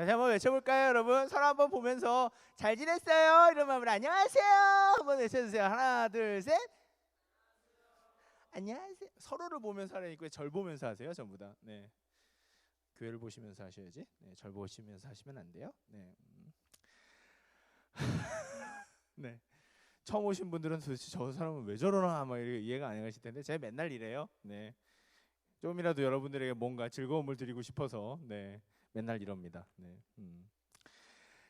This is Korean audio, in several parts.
다시 한번 외쳐볼까요, 여러분? 서로 한번 보면서 잘 지냈어요? 이런 마음으로 안녕하세요 한번 외쳐주세요. 하나, 둘, 셋. 안녕하세요. 서로를 보면서 하려니까 절 보면서 하세요, 전부 다. 네. 교회를 보시면서 하셔야지. 네, 절 보시면서 하시면 안 돼요. 네. 네. 처음 오신 분들은 도대체 저 사람은 왜 저러나 막 이해가 안 가실 텐데 제가 맨날 이래요. 네. 좀이라도 여러분들에게 뭔가 즐거움을 드리고 싶어서 네. 맨날 이럽니다. 네.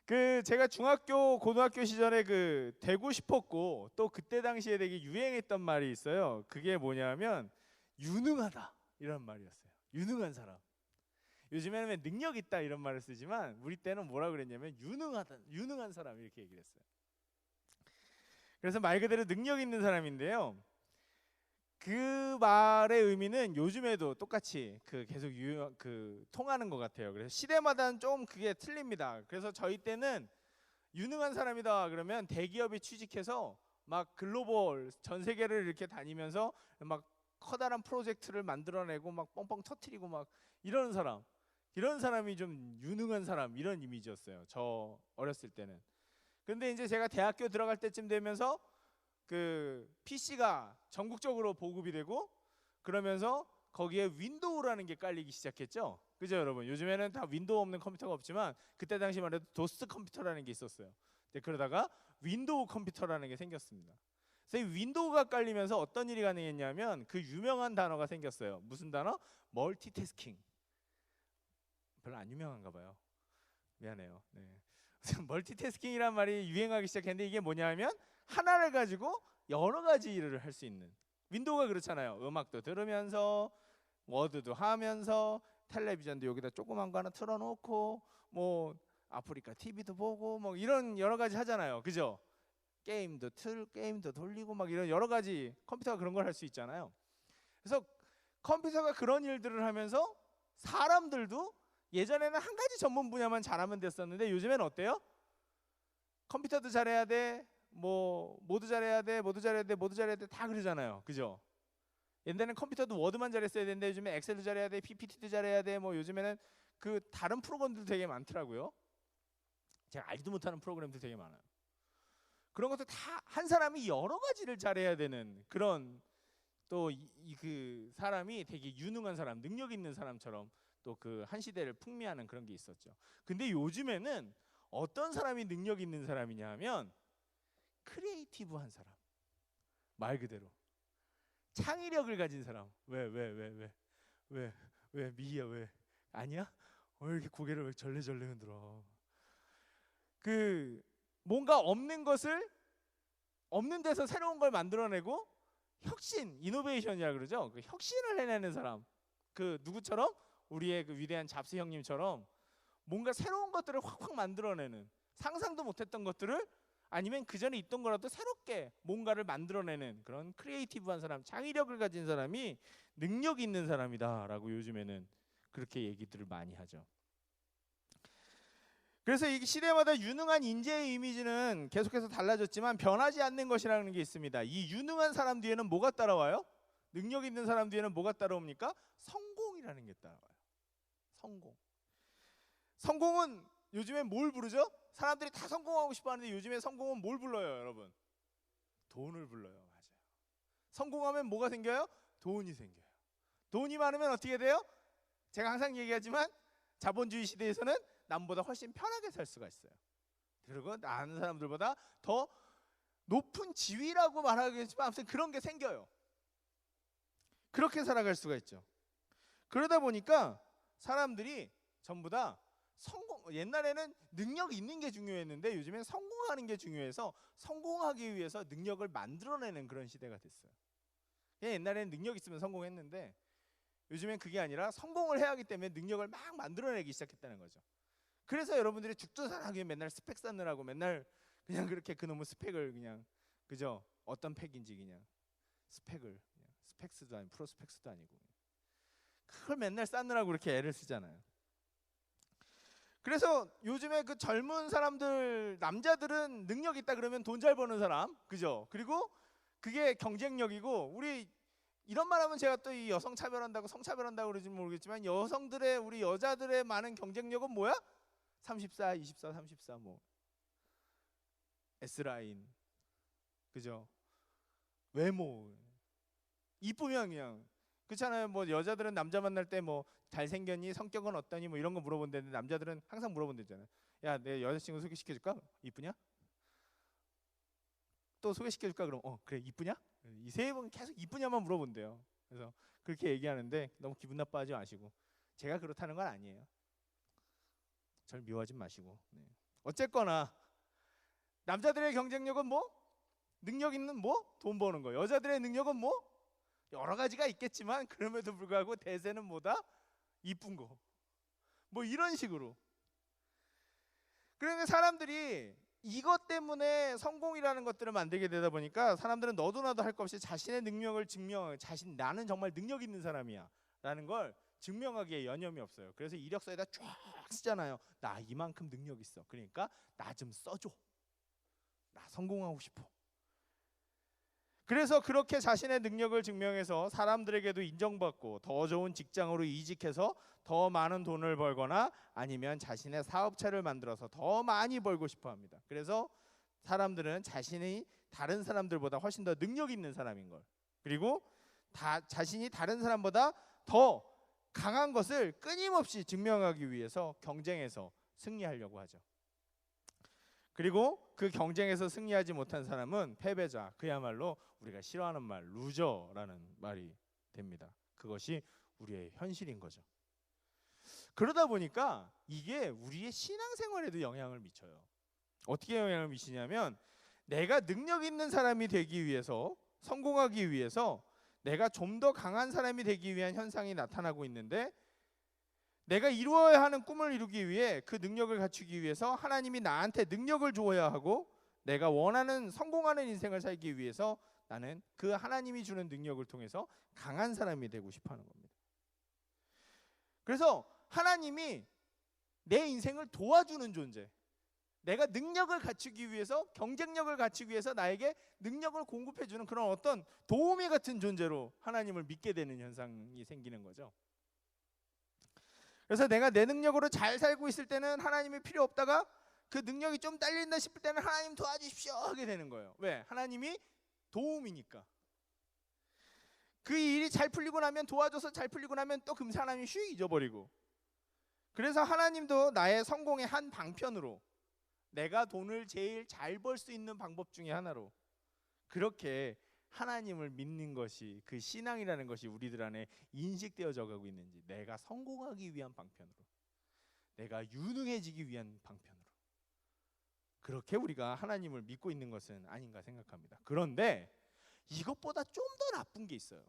그 제가 중학교, 고등학교 시절에 그 되고 싶었고 또 그때 당시에 되게 유행했던 말이 있어요. 그게 뭐냐면 유능하다 이런 말이었어요. 유능한 사람. 요즘에는 능력 있다 이런 말을 쓰지만 우리 때는 뭐라 그랬냐면 유능하다, 유능한 사람 이렇게 얘기를 했어요. 그래서 말 그대로 능력 있는 사람인데요. 그 말의 의미는 요즘에도 똑같이 계속 통하는 것 같아요. 그래서 시대마다는 좀 그게 틀립니다. 그래서 저희 때는 유능한 사람이다 그러면 대기업에 취직해서 막 글로벌 전 세계를 이렇게 다니면서 막 커다란 프로젝트를 만들어내고 막 뻥뻥 터트리고 막 이런 사람, 이런 사람이 좀 유능한 사람 이런 이미지였어요. 저 어렸을 때는. 근데 이제 제가 대학교 들어갈 때쯤 되면서 그 PC가 전국적으로 보급이 되고 그러면서 거기에 윈도우라는 게 깔리기 시작했죠. 그죠, 여러분? 요즘에는 다 윈도우 없는 컴퓨터가 없지만 그때 당시만 해도 도스 컴퓨터라는 게 있었어요. 그러다가 윈도우 컴퓨터라는 게 생겼습니다. 그래서 이 윈도우가 깔리면서 어떤 일이 가능했냐면 그 유명한 단어가 생겼어요. 무슨 단어? 멀티태스킹. 별로 안 유명한가 봐요. 미안해요. 네. 멀티태스킹이란 말이 유행하기 시작했는데 이게 뭐냐면 하나를 가지고 여러 가지 일을 할 수 있는. 윈도우가 그렇잖아요. 음악도 들으면서 워드도 하면서 텔레비전도 여기다 조그만 거 하나 틀어놓고 뭐 아프리카 TV도 보고 뭐 이런 여러 가지 하잖아요. 그죠? 게임도 돌리고 막 이런 여러 가지 컴퓨터가 그런 걸 할 수 있잖아요. 그래서 컴퓨터가 그런 일들을 하면서 사람들도 예전에는 한 가지 전문 분야만 잘하면 됐었는데 요즘엔 어때요? 컴퓨터도 잘해야 돼, 뭐 모두 잘해야 돼, 모두 잘해야 돼, 모두 잘해야 돼 다 그러잖아요. 그죠? 옛날에는 컴퓨터도 워드만 잘했어야 되는데 요즘에 엑셀도 잘해야 돼, PPT도 잘해야 돼, 뭐 요즘에는 그 다른 프로그램들도 되게 많더라고요. 제가 알지도 못하는 프로그램도 되게 많아요. 그런 것도 다 한 사람이 여러 가지를 잘해야 되는 그런 또 그 사람이 되게 유능한 사람, 능력 있는 사람처럼 또 그 한 시대를 풍미하는 그런 게 있었죠. 근데 요즘에는 어떤 사람이 능력 있는 사람이냐 하면 크리에이티브한 사람. 말 그대로 창의력을 가진 사람. 왜 미희야 왜? 아니야? 왜 이렇게 고개를 왜 절레절레 흔들어? 그 뭔가 없는 것을 없는 데서 새로운 걸 만들어내고 혁신, 이노베이션이라 그러죠. 그 혁신을 해내는 사람. 그 누구처럼? 우리의 그 위대한 잡스 형님처럼 뭔가 새로운 것들을 확확 만들어내는, 상상도 못했던 것들을 아니면 그 전에 있던 거라도 새롭게 뭔가를 만들어내는 그런 크리에이티브한 사람, 창의력을 가진 사람이 능력 있는 사람이다라고 요즘에는 그렇게 얘기들을 많이 하죠. 그래서 이 시대마다 유능한 인재의 이미지는 계속해서 달라졌지만 변하지 않는 것이라는 게 있습니다. 이 유능한 사람 뒤에는 뭐가 따라와요? 능력 있는 사람 뒤에는 뭐가 따라옵니까? 성공이라는 게 따라와요. 성공. 성공은 요즘엔 뭘 부르죠? 사람들이 다 성공하고 싶어 하는데 요즘에 성공은 뭘 불러요, 여러분? 돈을 불러요. 맞아요. 성공하면 뭐가 생겨요? 돈이 생겨요. 돈이 많으면 어떻게 돼요? 제가 항상 얘기하지만 자본주의 시대에서는 남보다 훨씬 편하게 살 수가 있어요. 그리고 아는 사람들보다 더 높은 지위라고 말하겠지만 아무튼 그런 게 생겨요. 그렇게 살아갈 수가 있죠. 그러다 보니까 사람들이 전부 다 옛날에는 능력 있는 게 중요했는데 요즘엔 성공하는 게 중요해서 성공하기 위해서 능력을 만들어내는 그런 시대가 됐어요. 옛날에는 능력 있으면 성공했는데 요즘엔 그게 아니라 성공을 해야 하기 때문에 능력을 막 만들어내기 시작했다는 거죠. 그래서 여러분들이 죽도 살아나게 맨날 스펙 쌓느라고 맨날 그냥 그렇게 그놈의 스펙을 그냥 그죠? 어떤 팩인지 그냥 스펙을 그냥 스펙스도 아니고 프로스펙스도 아니고 그걸 맨날 쌓느라고 그렇게 애를 쓰잖아요. 그래서 요즘에 그 젊은 사람들 남자들은 능력 있다 그러면 돈 잘 버는 사람 그죠? 그리고 그게 경쟁력이고 우리 이런 말하면 제가 또 이 여성 차별한다고 성차별한다고 그러지 모르겠지만 여성들의 우리 여자들의 많은 경쟁력은 뭐야? 34, 24, 34 뭐 S라인, 그죠? 외모 이쁘면 그냥 그렇잖아요. 뭐 여자들은 남자 만날 때 뭐 잘생겼니, 성격은 어떠니 뭐 이런 거 물어본다는데 남자들은 항상 물어본다잖아요. 야, 내 여자친구 소개시켜줄까? 이쁘냐? 또 소개시켜줄까? 그럼 그래 이쁘냐? 이 세 번 계속 이쁘냐만 물어본대요. 그래서 그렇게 얘기하는데 너무 기분 나빠하지 마시고, 제가 그렇다는 건 아니에요. 절 미워하지 마시고. 네. 어쨌거나 남자들의 경쟁력은 뭐? 능력 있는 뭐? 돈 버는 거. 여자들의 능력은 뭐? 여러 가지가 있겠지만 그럼에도 불구하고 대세는 뭐다? 이쁜 거. 뭐 이런 식으로. 그러니까 사람들이 이것 때문에 성공이라는 것들을 만들게 되다 보니까 사람들은 너도 나도 할 것 없이 자신의 능력을 나는 정말 능력 있는 사람이야 라는 걸 증명하기에 여념이 없어요. 그래서 이력서에다 쫙 쓰잖아요. 나 이만큼 능력 있어. 그러니까 나 좀 써줘. 나 성공하고 싶어. 그래서 그렇게 자신의 능력을 증명해서 사람들에게도 인정받고 더 좋은 직장으로 이직해서 더 많은 돈을 벌거나 아니면 자신의 사업체를 만들어서 더 많이 벌고 싶어 합니다. 그래서 사람들은 자신이 다른 사람들보다 훨씬 더 능력 있는 사람인 걸, 그리고 자신이 다른 사람보다 더 강한 것을 끊임없이 증명하기 위해서 경쟁에서 승리하려고 하죠. 그리고 그 경쟁에서 승리하지 못한 사람은 패배자, 그야말로 우리가 싫어하는 말 루저라는 말이 됩니다. 그것이 우리의 현실인 거죠. 그러다 보니까 이게 우리의 신앙생활에도 영향을 미쳐요. 어떻게 영향을 미치냐면, 내가 능력 있는 사람이 되기 위해서, 성공하기 위해서 내가 좀 더 강한 사람이 되기 위한 현상이 나타나고 있는데, 내가 이루어야 하는 꿈을 이루기 위해 그 능력을 갖추기 위해서 하나님이 나한테 능력을 주어야 하고, 내가 원하는 성공하는 인생을 살기 위해서 나는 그 하나님이 주는 능력을 통해서 강한 사람이 되고 싶어 하는 겁니다. 그래서 하나님이 내 인생을 도와주는 존재, 내가 능력을 갖추기 위해서, 경쟁력을 갖추기 위해서 나에게 능력을 공급해주는 그런 어떤 도우미 같은 존재로 하나님을 믿게 되는 현상이 생기는 거죠. 그래서 내가 내 능력으로 잘 살고 있을 때는 하나님이 필요 없다가 그 능력이 좀 딸린다 싶을 때는 하나님 도와주십시오 하게 되는 거예요. 왜? 하나님이 도움이니까. 그 일이 잘 풀리고 나면, 도와줘서 잘 풀리고 나면 또 금세 하나님이 휙 잊어버리고. 그래서 하나님도 나의 성공의 한 방편으로, 내가 돈을 제일 잘 벌 수 있는 방법 중에 하나로 그렇게 하나님을 믿는 것이, 그 신앙이라는 것이 우리들 안에 인식되어져 가고 있는지, 내가 성공하기 위한 방편으로, 내가 유능해지기 위한 방편으로, 그렇게 우리가 하나님을 믿고 있는 것은 아닌가 생각합니다. 그런데 이것보다 좀 더 나쁜 게 있어요.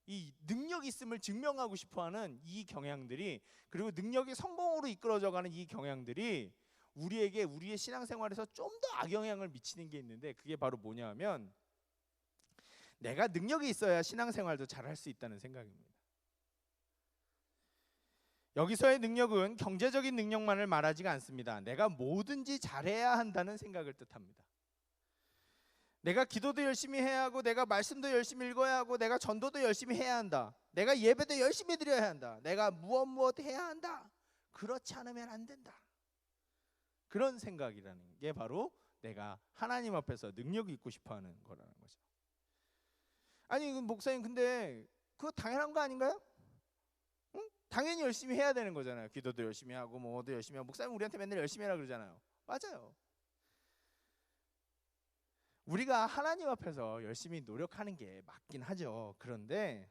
이 능력 있음을 증명하고 싶어하는 이 경향들이, 그리고 능력이 성공으로 이끌어져가는 이 경향들이 우리에게, 우리의 신앙생활에서 좀 더 악영향을 미치는 게 있는데, 그게 바로 뭐냐 하면, 내가 능력이 있어야 신앙생활도 잘할 수 있다는 생각입니다. 여기서의 능력은 경제적인 능력만을 말하지가 않습니다. 내가 뭐든지 잘해야 한다는 생각을 뜻합니다. 내가 기도도 열심히 해야 하고, 내가 말씀도 열심히 읽어야 하고, 내가 전도도 열심히 해야 한다, 내가 예배도 열심히 드려야 한다, 내가 무엇 해야 한다, 그렇지 않으면 안 된다, 그런 생각이라는 게 바로 내가 하나님 앞에서 능력이 있고 싶어하는 거라는 거죠. 아니 목사님, 근데 그거 당연한 거 아닌가요? 응? 당연히 열심히 해야 되는 거잖아요. 기도도 열심히 하고 뭐도 열심히 하고. 목사님 우리한테 맨날 열심히 하라 그러잖아요. 맞아요. 우리가 하나님 앞에서 열심히 노력하는 게 맞긴 하죠. 그런데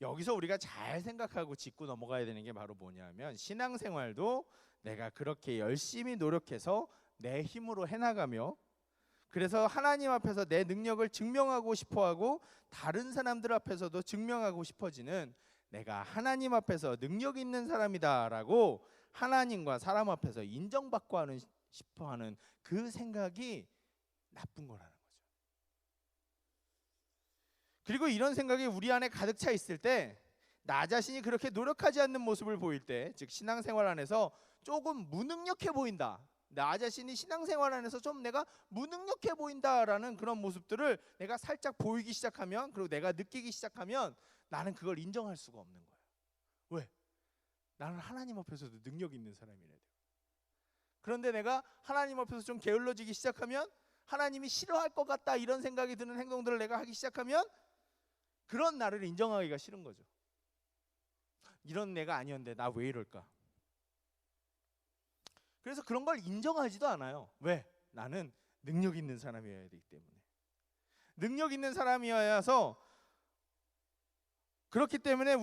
여기서 우리가 잘 생각하고 짚고 넘어가야 되는 게 바로 뭐냐면, 신앙생활도 내가 그렇게 열심히 노력해서 내 힘으로 해나가며, 그래서 하나님 앞에서 내 능력을 증명하고 싶어하고 다른 사람들 앞에서도 증명하고 싶어지는, 내가 하나님 앞에서 능력 있는 사람이다라고 하나님과 사람 앞에서 인정받고 싶어하는 그 생각이 나쁜 거라는 거죠. 그리고 이런 생각이 우리 안에 가득 차 있을 때, 나 자신이 그렇게 노력하지 않는 모습을 보일 때, 즉 신앙생활 안에서 조금 무능력해 보인다, 나 자신이 신앙생활 안에서 좀 내가 무능력해 보인다라는 그런 모습들을 내가 살짝 보이기 시작하면, 그리고 내가 느끼기 시작하면 나는 그걸 인정할 수가 없는 거예요. 왜? 나는 하나님 앞에서도 능력 있는 사람이래야 돼요. 그런데 내가 하나님 앞에서 좀 게을러지기 시작하면, 하나님이 싫어할 것 같다 이런 생각이 드는 행동들을 내가 하기 시작하면 그런 나를 인정하기가 싫은 거죠. 이런 내가 아니었는데 나 왜 이럴까? 그래서 그런 걸 인정하지도 않아요. 왜? 나는 능력 있는 사람이어야 되기 때문에. 능력 있는 사람이어야서, 그렇기 때문에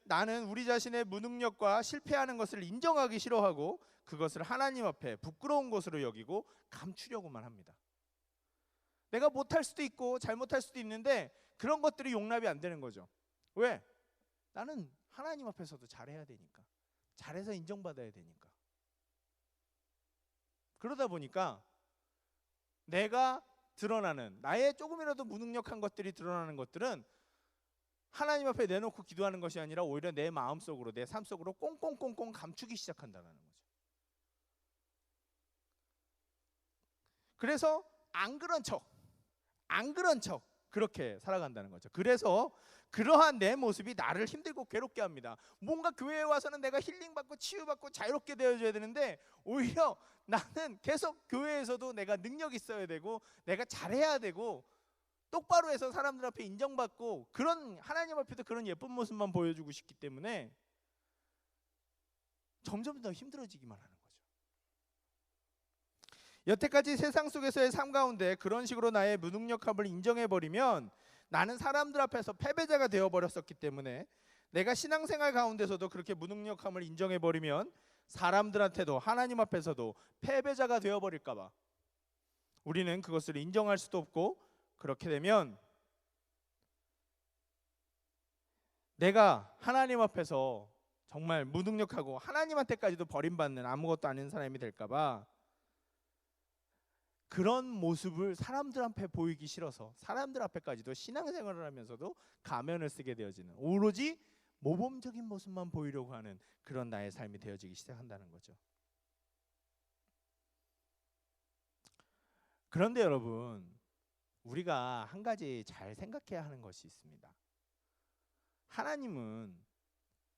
나는 우리 자신의 무능력과 실패하는 것을 인정하기 싫어하고 그것을 하나님 앞에 부끄러운 것으로 여기고 감추려고만 합니다. 내가 못할 수도 있고 잘못할 수도 있는데 그런 것들이 용납이 안 되는 거죠. 왜? 나는 하나님 앞에서도 잘해야 되니까. 잘해서 인정받아야 되니까. 그러다 보니까 내가 드러나는, 나의 조금이라도 무능력한 것들이 드러나는 것들은 하나님 앞에 내놓고 기도하는 것이 아니라 오히려 내 마음속으로, 내 삶 속으로 꽁꽁꽁꽁 감추기 시작한다는 거죠. 그래서 안 그런 척 그렇게 살아간다는 거죠. 그래서 그러한 내 모습이 나를 힘들고 괴롭게 합니다. 뭔가 교회에 와서는 내가 힐링받고 치유받고 자유롭게 되어줘야 되는데 오히려 나는 계속 교회에서도 내가 능력 있어야 되고 내가 잘해야 되고 똑바로 해서 사람들 앞에 인정받고, 그런 하나님 앞에도 그런 예쁜 모습만 보여주고 싶기 때문에 점점 더 힘들어지기만 하는 거죠. 여태까지 세상 속에서의 삶 가운데 그런 식으로 나의 무능력함을 인정해버리면 나는 사람들 앞에서 패배자가 되어버렸었기 때문에, 내가 신앙생활 가운데서도 그렇게 무능력함을 인정해버리면 사람들한테도 하나님 앞에서도 패배자가 되어버릴까 봐 우리는 그것을 인정할 수도 없고, 그렇게 되면 내가 하나님 앞에서 정말 무능력하고 하나님한테까지도 버림받는 아무것도 아닌 사람이 될까 봐 그런 모습을 사람들 앞에 보이기 싫어서 사람들 앞에까지도 신앙생활을 하면서도 가면을 쓰게 되어지는, 오로지 모범적인 모습만 보이려고 하는 그런 나의 삶이 되어지기 시작한다는 거죠. 그런데 여러분, 우리가 한 가지 잘 생각해야 하는 것이 있습니다. 하나님은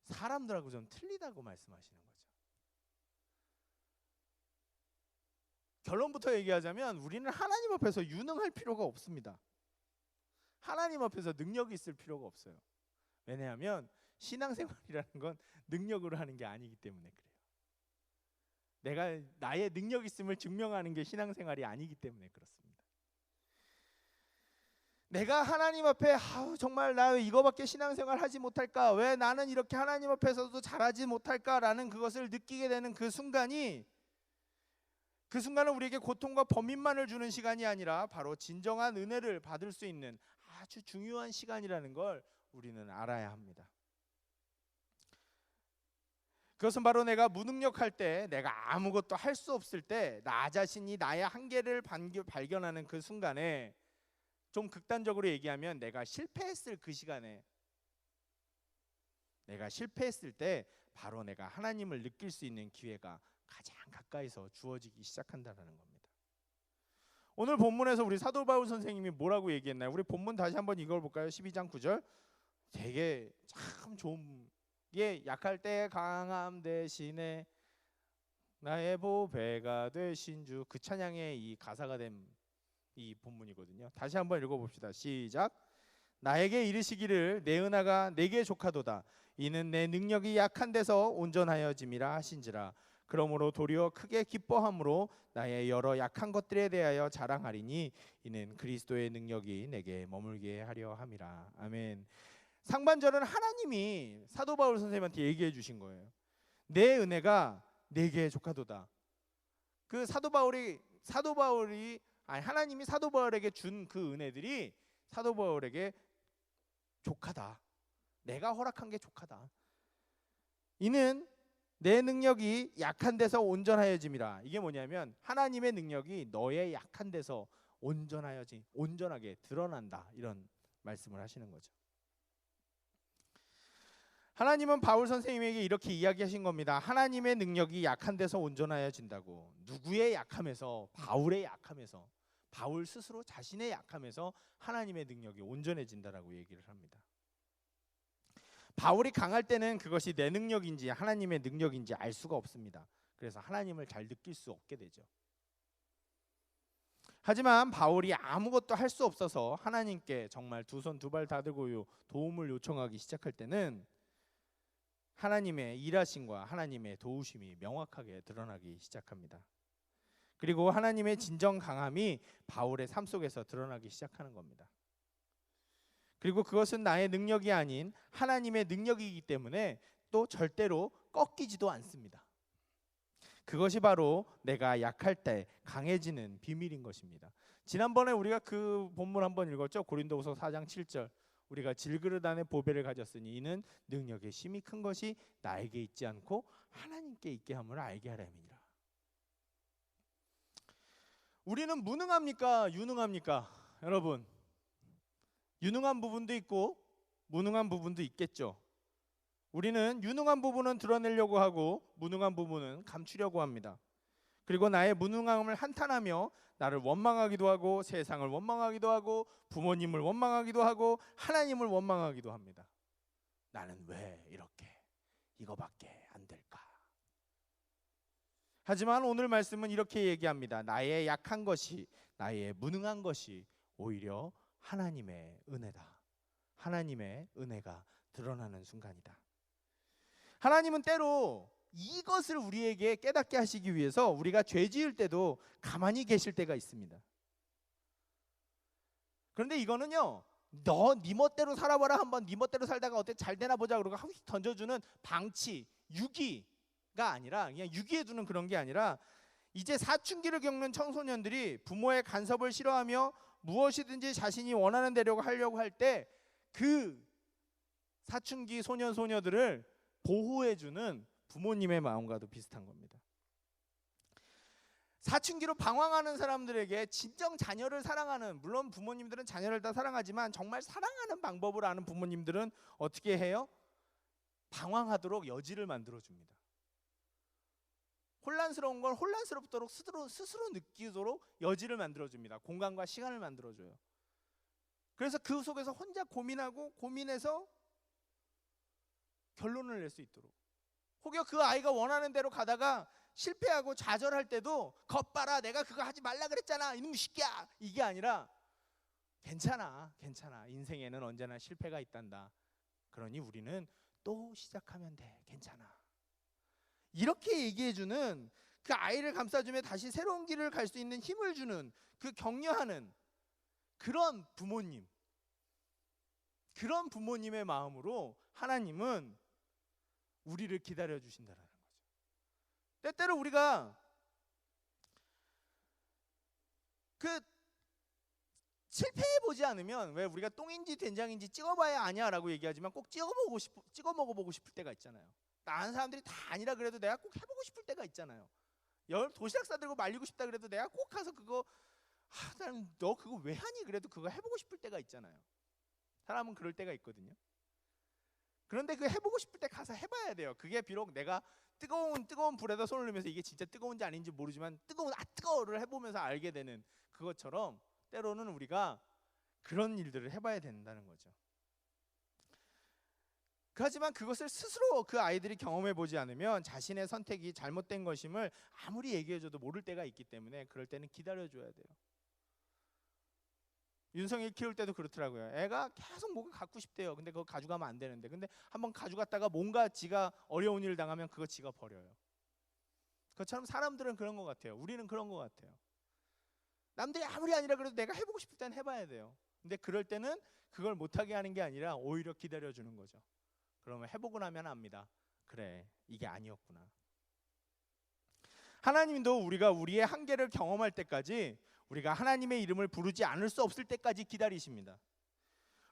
사람들하고 좀 틀리다고 말씀하시는 거죠. 결론부터 얘기하자면 우리는 하나님 앞에서 유능할 필요가 없습니다. 하나님 앞에서 능력이 있을 필요가 없어요. 왜냐하면 신앙생활이라는 건 능력으로 하는 게 아니기 때문에 그래요. 내가 나의 능력 있음을 증명하는 게 신앙생활이 아니기 때문에 그렇습니다. 내가 하나님 앞에 정말 나 이거밖에 신앙생활 하지 못할까? 왜 나는 이렇게 하나님 앞에서도 잘하지 못할까라는 그것을 느끼게 되는 그 순간은 우리에게 고통과 범민만을 주는 시간이 아니라 바로 진정한 은혜를 받을 수 있는 아주 중요한 시간이라는 걸 우리는 알아야 합니다. 그것은 바로 내가 무능력할 때, 내가 아무것도 할 수 없을 때, 나 자신이 나의 한계를 발견하는 그 순간에, 좀 극단적으로 얘기하면 내가 실패했을 그 시간에, 내가 실패했을 때 바로 내가 하나님을 느낄 수 있는 기회가 가장 가까이서 주어지기 시작한다는 겁니다. 오늘 본문에서 우리 사도 바울 선생님이 뭐라고 얘기했나요? 우리 본문 다시 한번 읽어볼까요? 12장 9절. 되게 참 좋은 게, 약할 때 강함 대신에 나의 보배가 되신 주, 그 찬양의 이 가사가 된 이 본문이거든요. 다시 한번 읽어봅시다. 시작. 나에게 이르시기를 내 은혜가 내게 족하도다. 이는 내 능력이 약한 데서 온전하여짐이라 하신지라. 그러므로 도리어 크게 기뻐함으로 나의 여러 약한 것들에 대하여 자랑하리니 이는 그리스도의 능력이 내게 머물게 하려 함이라. 아멘. 상반절은 하나님이 사도 바울 선생님한테 얘기해 주신 거예요. 내 은혜가 내게 족하도다. 그 하나님이 사도 바울에게 준 그 은혜들이 사도 바울에게 족하다. 내가 허락한 게 족하다. 이는 내 능력이 약한 데서 온전하여짐이라. 이게 뭐냐면 하나님의 능력이 너의 약한 데서 온전하게 드러난다, 이런 말씀을 하시는 거죠. 하나님은 바울 선생님에게 이렇게 이야기하신 겁니다. 하나님의 능력이 약한 데서 온전하여진다고. 누구의 약함에서? 바울의 약함에서, 바울 스스로 자신의 약함에서 하나님의 능력이 온전해진다라고 얘기를 합니다. 바울이 강할 때는 그것이 내 능력인지 하나님의 능력인지 알 수가 없습니다. 그래서 하나님을 잘 느낄 수 없게 되죠. 하지만 바울이 아무것도 할 수 없어서 하나님께 정말 두 손 두 발 다 들고 도움을 요청하기 시작할 때는 하나님의 일하심과 하나님의 도우심이 명확하게 드러나기 시작합니다. 그리고 하나님의 진정 강함이 바울의 삶 속에서 드러나기 시작하는 겁니다. 그리고 그것은 나의 능력이 아닌 하나님의 능력이기 때문에 또 절대로 꺾이지도 않습니다. 그것이 바로 내가 약할 때 강해지는 비밀인 것입니다. 지난번에 우리가 그 본문 한번 읽었죠. 고린도후서 4장 7절. 우리가 질그릇 안에 보배를 가졌으니 이는 능력의 힘이 큰 것이 나에게 있지 않고 하나님께 있게 함을 알게 하려니라. 우리는 무능합니까? 유능합니까? 여러분, 유능한 부분도 있고 무능한 부분도 있겠죠. 우리는 유능한 부분은 드러내려고 하고 무능한 부분은 감추려고 합니다. 그리고 나의 무능함을 한탄하며 나를 원망하기도 하고 세상을 원망하기도 하고 부모님을 원망하기도 하고 하나님을 원망하기도 합니다. 나는 왜 이렇게 이거밖에 안 될까? 하지만 오늘 말씀은 이렇게 얘기합니다. 나의 약한 것이, 나의 무능한 것이 오히려 하나님의 은혜다. 하나님의 은혜가 드러나는 순간이다. 하나님은 때로 이것을 우리에게 깨닫게 하시기 위해서 우리가 죄 지을 때도 가만히 계실 때가 있습니다. 그런데 이거는요, 너 네 멋대로 살아봐라, 한번 네 멋대로 살다가 어때 잘 되나 보자 그러고 한 번씩 던져주는 방치, 유기가 아니라, 그냥 유기해 두는 그런 게 아니라, 이제 사춘기를 겪는 청소년들이 부모의 간섭을 싫어하며 무엇이든지 자신이 원하는 대로 하려고 할 때 그 사춘기 소년 소녀들을 보호해주는 부모님의 마음과도 비슷한 겁니다. 사춘기로 방황하는 사람들에게 진정 자녀를 사랑하는, 물론 부모님들은 자녀를 다 사랑하지만 정말 사랑하는 방법을 아는 부모님들은 어떻게 해요? 방황하도록 여지를 만들어줍니다. 혼란스러운 걸 혼란스럽도록 스스로 느끼도록 여지를 만들어줍니다. 공간과 시간을 만들어줘요. 그래서 그 속에서 혼자 고민하고 고민해서 결론을 낼 수 있도록, 혹여 그 아이가 원하는 대로 가다가 실패하고 좌절할 때도 겉봐라 내가 그거 하지 말라 그랬잖아 이놈 새끼야, 이게 아니라 괜찮아 인생에는 언제나 실패가 있단다. 그러니 우리는 또 시작하면 돼, 괜찮아. 이렇게 얘기해주는, 그 아이를 감싸주며 다시 새로운 길을 갈 수 있는 힘을 주는, 그 격려하는 그런 부모님, 그런 부모님의 마음으로 하나님은 우리를 기다려 주신다는 거죠. 때때로 우리가 그 실패해 보지 않으면, 왜 우리가 똥인지 된장인지 찍어봐야 아냐라고 얘기하지만 꼭 찍어 먹어보고 싶을 때가 있잖아요. 다른 사람들이 다 아니라 그래도 내가 꼭 해보고 싶을 때가 있잖아요. 도시락 싸들고 말리고 싶다 그래도 내가 꼭 가서 그거, 너 그거 왜 하니? 그래도 그거 해보고 싶을 때가 있잖아요. 사람은 그럴 때가 있거든요. 그런데 그 해보고 싶을 때 가서 해봐야 돼요. 그게 비록 내가 뜨거운 불에다 손을 넣으면서 이게 진짜 뜨거운지 아닌지 모르지만 뜨거워를 해보면서 알게 되는 그것처럼, 때로는 우리가 그런 일들을 해봐야 된다는 거죠. 하지만 그것을 스스로 그 아이들이 경험해보지 않으면 자신의 선택이 잘못된 것임을 아무리 얘기해줘도 모를 때가 있기 때문에 그럴 때는 기다려줘야 돼요. 윤성일 키울 때도 그렇더라고요. 애가 계속 뭐가 갖고 싶대요. 근데 그거 가져가면 안 되는데, 근데 한번 가져갔다가 뭔가 지가 어려운 일을 당하면 그거 지가 버려요. 그것처럼 사람들은 그런 것 같아요. 우리는 그런 것 같아요. 남들이 아무리 아니라 그래도 내가 해보고 싶을 땐 해봐야 돼요. 근데 그럴 때는 그걸 못하게 하는 게 아니라 오히려 기다려주는 거죠. 그러면 해보고 나면 압니다. 그래, 이게 아니었구나. 하나님도 우리가 우리의 한계를 경험할 때까지, 우리가 하나님의 이름을 부르지 않을 수 없을 때까지 기다리십니다.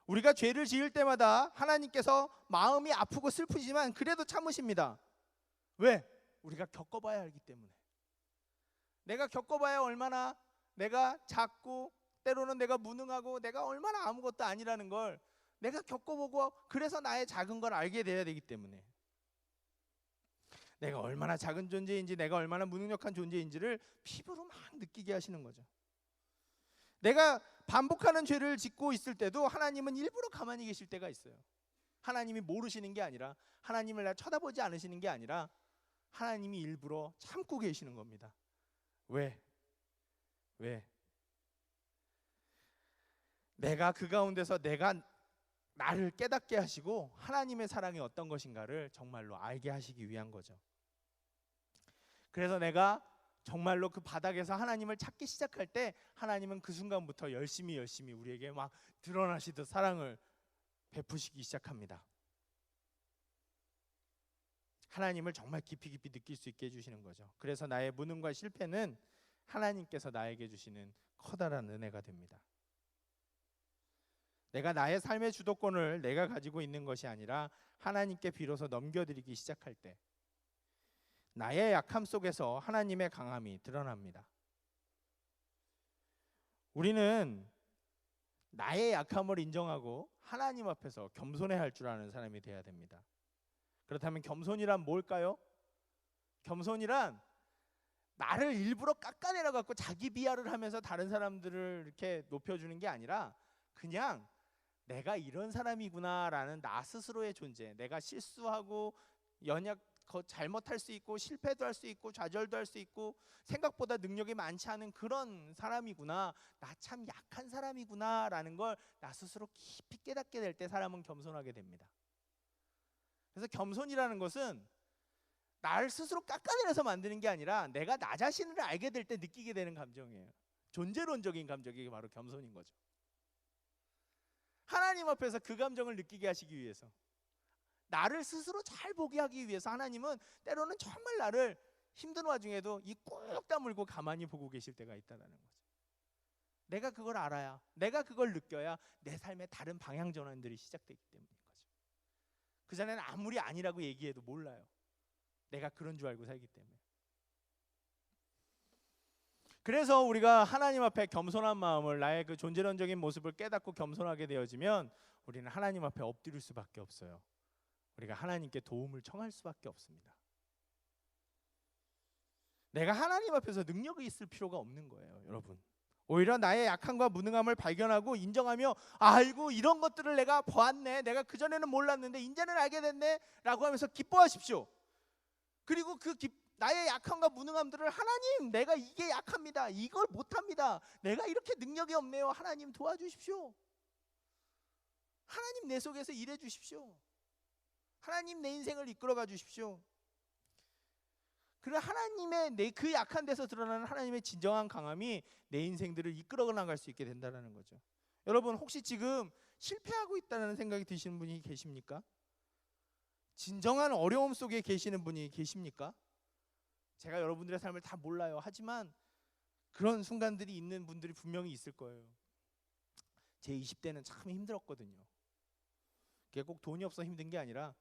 우리가 죄를 지을 때마다 하나님께서 마음이 아프고 슬프지만 그래도 참으십니다. 왜? 우리가 겪어봐야 알기 때문에. 내가 겪어봐야 얼마나 내가 작고 때로는 내가 무능하고 내가 얼마나 아무것도 아니라는 걸 내가 겪어보고, 그래서 나의 작은 걸 알게 돼야 되기 때문에, 내가 얼마나 작은 존재인지, 내가 얼마나 무능력한 존재인지를 피부로 막 느끼게 하시는 거죠. 내가 반복하는 죄를 짓고 있을 때도 하나님은 일부러 가만히 계실 때가 있어요. 하나님이 모르시는 게 아니라, 하나님을 나 쳐다보지 않으시는 게 아니라 하나님이 일부러 참고 계시는 겁니다. 왜? 내가 그 가운데서 내가 나를 깨닫게 하시고 하나님의 사랑이 어떤 것인가를 정말로 알게 하시기 위한 거죠. 그래서 내가 정말로 그 바닥에서 하나님을 찾기 시작할 때 하나님은 그 순간부터 열심히 우리에게 막 드러나시듯 사랑을 베푸시기 시작합니다. 하나님을 정말 깊이 느낄 수 있게 해주시는 거죠. 그래서 나의 무능과 실패는 하나님께서 나에게 주시는 커다란 은혜가 됩니다. 내가 나의 삶의 주도권을 내가 가지고 있는 것이 아니라 하나님께 비로소 넘겨드리기 시작할 때 나의 약함 속에서 하나님의 강함이 드러납니다. 우리는 나의 약함을 인정하고 하나님 앞에서 겸손해야 할 줄 아는 사람이 되어야 됩니다. 그렇다면 겸손이란 뭘까요? 겸손이란 나를 일부러 깎아내려 갖고 자기 비하를 하면서 다른 사람들을 이렇게 높여주는 게 아니라 그냥 내가 이런 사람이구나라는 나 스스로의 존재, 내가 실수하고 잘못할 수 있고 실패도 할 수 있고 좌절도 할 수 있고 생각보다 능력이 많지 않은 그런 사람이구나, 나 참 약한 사람이구나라는 걸 나 스스로 깊이 깨닫게 될 때 사람은 겸손하게 됩니다. 그래서 겸손이라는 것은 나를 스스로 깎아내려서 만드는 게 아니라 내가 나 자신을 알게 될 때 느끼게 되는 감정이에요. 존재론적인 감정이 바로 겸손인 거죠. 하나님 앞에서 그 감정을 느끼게 하시기 위해서, 나를 스스로 잘 보게 하기 위해서 하나님은 때로는 정말 나를 힘든 와중에도 이 꾹 다물고 가만히 보고 계실 때가 있다는 거죠. 내가 그걸 알아야, 내가 그걸 느껴야 내 삶에 다른 방향 전환들이 시작되기 때문인 거죠. 그전에는 아무리 아니라고 얘기해도 몰라요. 내가 그런 줄 알고 살기 때문에. 그래서 우리가 하나님 앞에 겸손한 마음을, 나의 그 존재론적인 모습을 깨닫고 겸손하게 되어지면 우리는 하나님 앞에 엎드릴 수밖에 없어요. 우리가 하나님께 도움을 청할 수밖에 없습니다. 내가 하나님 앞에서 능력이 있을 필요가 없는 거예요, 여러분. 오히려 나의 약함과 무능함을 발견하고 인정하며, 아이고 이런 것들을 내가 보았네, 내가 그전에는 몰랐는데 이제는 알게 됐네 라고 하면서 기뻐하십시오. 그리고 나의 약함과 무능함들을, 하나님 내가 이게 약합니다, 이걸 못합니다, 내가 이렇게 능력이 없네요, 하나님 도와주십시오. 하나님 내 속에서 일해 주십시오. 하나님 내 인생을 이끌어가 주십시오. 그래, 하나님의 그 약한 데서 드러나는 하나님의 진정한 강함이 내 인생들을 이끌어 나갈 수 있게 된다는 거죠. 여러분, 혹시 지금 실패하고 있다는 생각이 드시는 분이 계십니까? 진정한 어려움 속에 계시는 분이 계십니까? 제가 여러분들의 삶을 다 몰라요. 하지만 그런 순간들이 있는 분들이 분명히 있을 거예요. 제 20대는 참 힘들었거든요. 그게 꼭 돈이 없어 힘든 게 아니라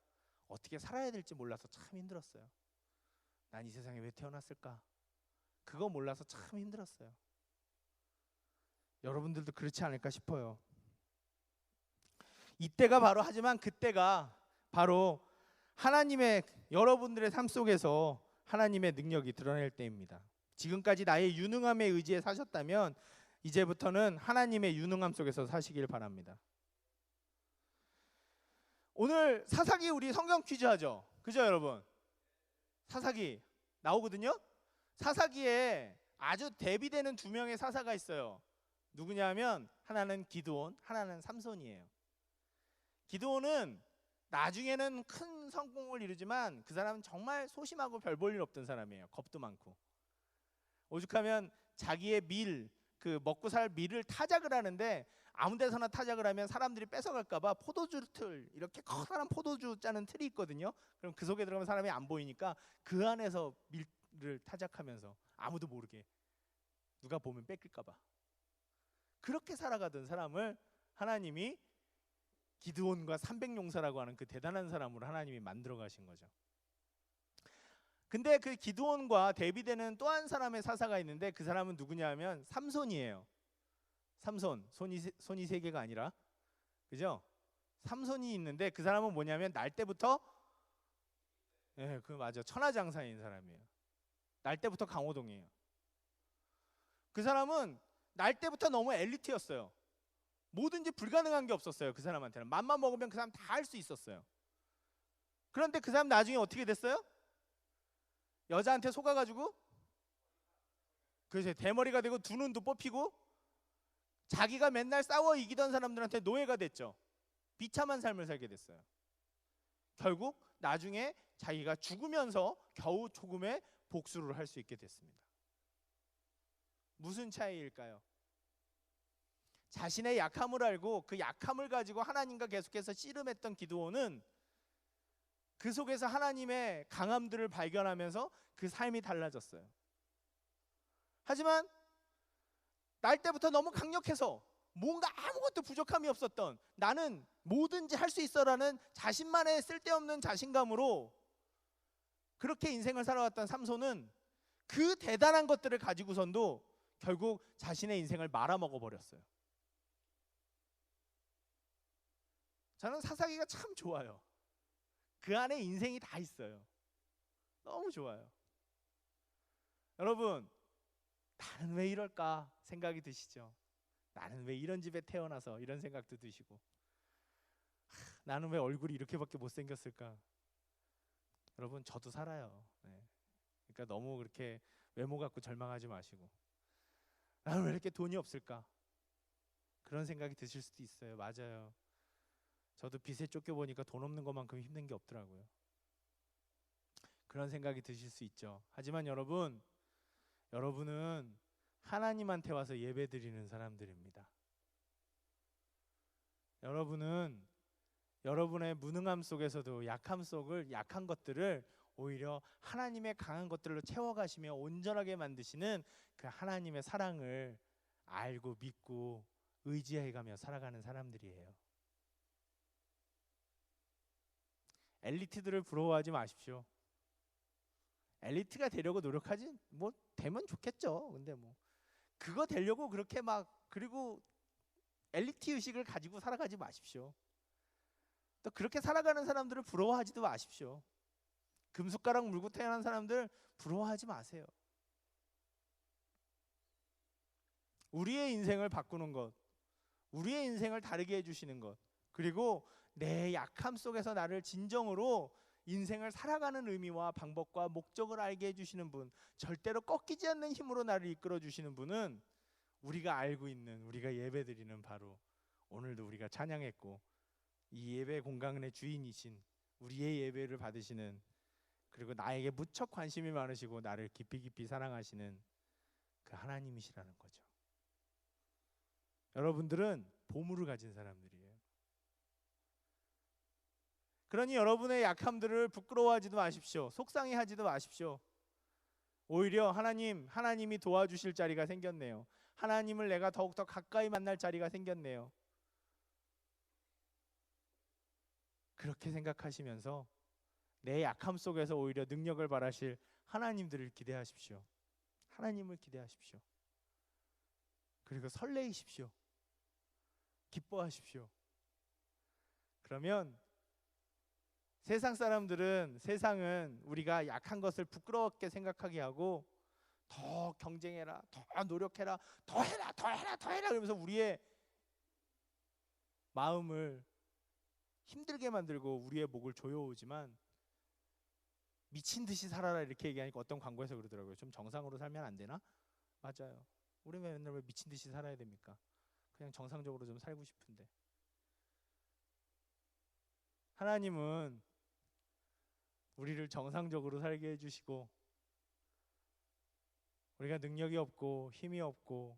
어떻게 살아야 될지 몰라서 참 힘들었어요. 난 이 세상에 왜 태어났을까? 그거 몰라서 참 힘들었어요. 여러분들도 그렇지 않을까 싶어요. 이때가 바로, 하지만 그때가 바로 하나님의, 여러분들의 삶 속에서 하나님의 능력이 드러낼 때입니다. 지금까지 나의 유능함에 의지해 사셨다면 이제부터는 하나님의 유능함 속에서 사시길 바랍니다. 오늘 사사기 우리 성경 퀴즈 하죠? 그죠 여러분? 사사기 나오거든요? 사사기에 아주 대비되는 두 명의 사사가 있어요. 누구냐면 하나는 기드온, 하나는 삼손이에요. 기드온은 나중에는 큰 성공을 이루지만 그 사람은 정말 소심하고 별 볼 일 없던 사람이에요. 겁도 많고. 오죽하면 자기의 그 먹고 살 밀을 타작을 하는데, 아무 데서나 타작을 하면 사람들이 뺏어갈까 봐 포도주 틀, 이렇게 커다란 포도주 짜는 틀이 있거든요. 그럼 그 속에 들어가면 사람이 안 보이니까 그 안에서 밀을 타작하면서 아무도 모르게, 누가 보면 뺏길까 봐 그렇게 살아가던 사람을 하나님이 기드온과 300용사라고 하는 그 대단한 사람으로 하나님이 만들어 가신 거죠. 근데 그 기드온과 대비되는 또 한 사람의 사사가 있는데, 그 사람은 누구냐면 삼손이에요. 삼손, 손이 세 개가 아니라, 그죠? 삼손이 있는데 그 사람은 뭐냐면 날 때부터, 그 맞아, 천하장사인 사람이에요. 날 때부터 강호동이에요. 그 사람은 날 때부터 너무 엘리트였어요. 뭐든지 불가능한 게 없었어요. 그 사람한테는 맘만 먹으면 그 사람 다 할 수 있었어요. 그런데 그 사람 나중에 어떻게 됐어요? 여자한테 속아가지고 그래서 대머리가 되고 두 눈도 뽑히고 자기가 맨날 싸워 이기던 사람들한테 노예가 됐죠. 비참한 삶을 살게 됐어요. 결국 나중에 자기가 죽으면서 겨우 조금의 복수를 할 수 있게 됐습니다. 무슨 차이일까요? 자신의 약함을 알고 그 약함을 가지고 하나님과 계속해서 씨름했던 기드온은 그 속에서 하나님의 강함들을 발견하면서 그 삶이 달라졌어요. 하지만 날 때부터 너무 강력해서 뭔가 아무것도 부족함이 없었던, 나는 뭐든지 할 수 있어라는 자신만의 쓸데없는 자신감으로 그렇게 인생을 살아왔던 삼손은 그 대단한 것들을 가지고선도 결국 자신의 인생을 말아먹어 버렸어요. 저는 사사기가 참 좋아요. 그 안에 인생이 다 있어요. 너무 좋아요. 여러분, 나는 왜 이럴까 생각이 드시죠? 나는 왜 이런 집에 태어나서, 이런 생각도 드시고, 나는 왜 얼굴이 이렇게밖에 못생겼을까? 여러분, 저도 살아요. 네. 그러니까 너무 그렇게 외모 갖고 절망하지 마시고, 나는 왜 이렇게 돈이 없을까? 그런 생각이 드실 수도 있어요. 맞아요. 저도 빚에 쫓겨보니까 돈 없는 것만큼 힘든 게 없더라고요. 그런 생각이 드실 수 있죠. 하지만 여러분은 하나님한테 와서 예배드리는 사람들입니다. 여러분은 여러분의 무능함 속에서도 약한 것들을 오히려 하나님의 강한 것들로 채워가시며 온전하게 만드시는 그 하나님의 사랑을 알고 믿고 의지해가며 살아가는 사람들이에요. 엘리트들을 부러워하지 마십시오. 엘리트가 되려고 노력하지 뭐 되면 좋겠죠. 근데 뭐 그거 되려고 그렇게 그리고 엘리트 의식을 가지고 살아가지 마십시오. 또 그렇게 살아가는 사람들을 부러워하지도 마십시오. 금숟가락 물고 태어난 사람들 부러워하지 마세요. 우리의 인생을 바꾸는 것, 우리의 인생을 다르게 해주시는 것, 그리고 내 약함 속에서 나를 진정으로 인생을 살아가는 의미와 방법과 목적을 알게 해주시는 분, 절대로 꺾이지 않는 힘으로 나를 이끌어 주시는 분은 우리가 알고 있는, 우리가 예배드리는 바로 오늘도 우리가 찬양했고 이 예배 공간의 주인이신, 우리의 예배를 받으시는, 그리고 나에게 무척 관심이 많으시고 나를 깊이 깊이 사랑하시는 그 하나님이시라는 거죠. 여러분들은 보물을 가진 사람들이에요. 그러니 여러분의 약함들을 부끄러워하지도 마십시오. 속상해하지도 마십시오. 오히려 하나님이 도와주실 자리가 생겼네요. 하나님을 내가 더욱더 가까이 만날 자리가 생겼네요. 그렇게 생각하시면서 내 약함 속에서 오히려 능력을 발하실 하나님들을 기대하십시오. 하나님을 기대하십시오. 그리고 설레이십시오. 기뻐하십시오. 그러면 세상은 우리가 약한 것을 부끄럽게 생각하게 하고 더 경쟁해라, 더 노력해라, 더 해라 그러면서 우리의 마음을 힘들게 만들고 우리의 목을 조여오지만, 미친 듯이 살아라 이렇게 얘기하니까 어떤 광고에서 그러더라고요. 좀 정상으로 살면 안 되나? 맞아요. 우리 맨날 왜 미친 듯이 살아야 됩니까? 그냥 정상적으로 좀 살고 싶은데. 하나님은 우리를 정상적으로 살게 해주시고, 우리가 능력이 없고 힘이 없고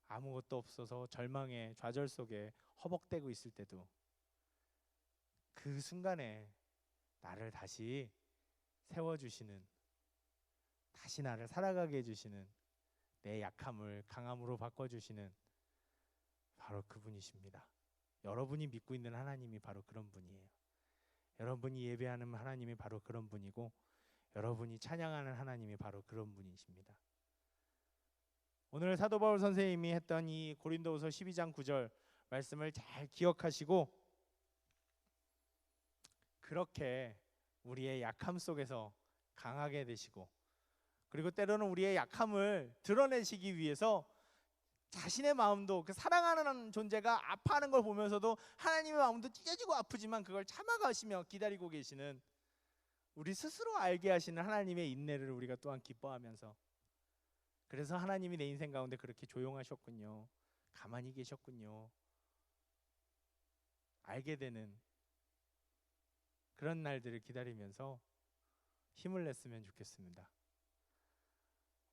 아무것도 없어서 절망에 좌절 속에 허벅대고 있을 때도 그 순간에 나를 다시 세워주시는, 다시 나를 살아가게 해주시는, 내 약함을 강함으로 바꿔주시는 바로 그분이십니다. 여러분이 믿고 있는 하나님이 바로 그런 분이에요. 여러분이 예배하는 하나님이 바로 그런 분이고, 여러분이 찬양하는 하나님이 바로 그런 분이십니다. 오늘 사도 바울 선생님이 했던 이 고린도후서 12장 9절 말씀을 잘 기억하시고, 그렇게 우리의 약함 속에서 강하게 되시고, 그리고 때로는 우리의 약함을 드러내시기 위해서 자신의 마음도, 그 사랑하는 존재가 아파하는 걸 보면서도 하나님의 마음도 찢어지고 아프지만 그걸 참아가시며 기다리고 계시는, 우리 스스로 알게 하시는 하나님의 인내를 우리가 또한 기뻐하면서, 그래서 하나님이 내 인생 가운데 그렇게 조용하셨군요, 가만히 계셨군요, 알게 되는 그런 날들을 기다리면서 힘을 냈으면 좋겠습니다.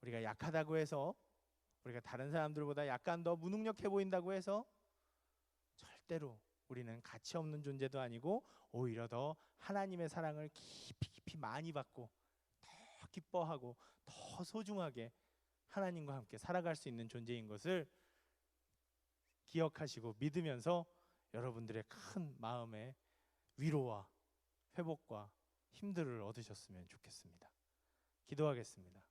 우리가 약하다고 해서, 우리가 다른 사람들보다 약간 더 무능력해 보인다고 해서 절대로 우리는 가치 없는 존재도 아니고, 오히려 더 하나님의 사랑을 깊이 깊이 많이 받고 더 기뻐하고 더 소중하게 하나님과 함께 살아갈 수 있는 존재인 것을 기억하시고 믿으면서 여러분들의 큰 마음의 위로와 회복과 힘들을 얻으셨으면 좋겠습니다. 기도하겠습니다.